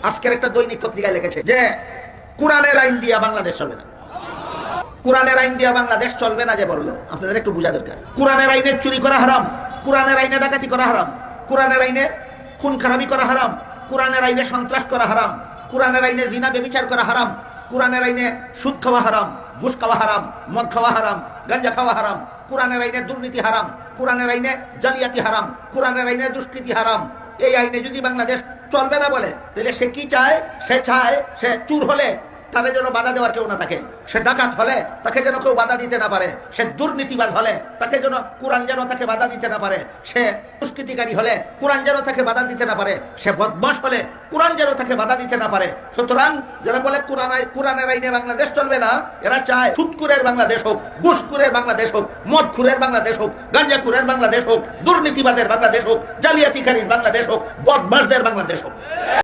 আজকের একটা দৈনিক পত্রিকায় লিখেছে যে কোরআনের আইন দিয়া বাংলাদেশ চলবে না। কোরআনের আইন দিয়া বাংলাদেশ চলবে না যে বললো, আপনাদের একটু বোঝা দরকার। কোরআনের আইনে চুরি করা হারাম, কোরআনের আইনে ডাকাতি করা হারাম, কোরআনের আইনে খুন খারাপি করা হারাম, কোরআনের আইনে সন্ত্রাস করা হারাম, কোরআনের আইনে জিনা ব্যভিচার করা হারাম, কোরআনের আইনে সুদ খাওয়া হারাম, ঘুষ খাওয়া হারাম, মদ খাওয়া হারাম, গাঁজা খাওয়া হারাম, কোরআনের আইনে দুর্নীতি হারাম, কোরআনের আইনে জালিয়াতি হারাম, কোরআনের আইনে দুষ্কৃতি হারাম। এই আইনে যদি বাংলাদেশ চলবে না বলে, তাহলে সে কি চায়? সে চায় সে চুর হলে তাদের যেন বাধা দেওয়ার কেউ না থাকে, সে ডাকাত হলে তাকে যেন কেউ বাধা দিতে না পারে, সে দুর্নীতিবাজ হলে তাকে যেন কোরআন যেন তাকে বাধা দিতে না পারে, সে দুষ্কৃতিকারী হলে কোরআন যেন তাকে বাধা দিতে না পারে, সে বদমাশ হলে কোরআন যেন তাকে বাধা দিতে না পারে। সুতরাং যারা বলে কোরআনের আইনে বাংলাদেশ চলবে না, এরা চায় সুদখুরের বাংলাদেশ হোক, ঘুষখুরের বাংলাদেশ হোক, মদখুরের বাংলাদেশ হোক, গাঁজাখুরের বাংলাদেশ হোক, দুর্নীতিবাদের বাংলাদেশ হোক, জালিয়াতিকারীর বাংলাদেশ হোক, বদমাশদের বাংলাদেশ হোক।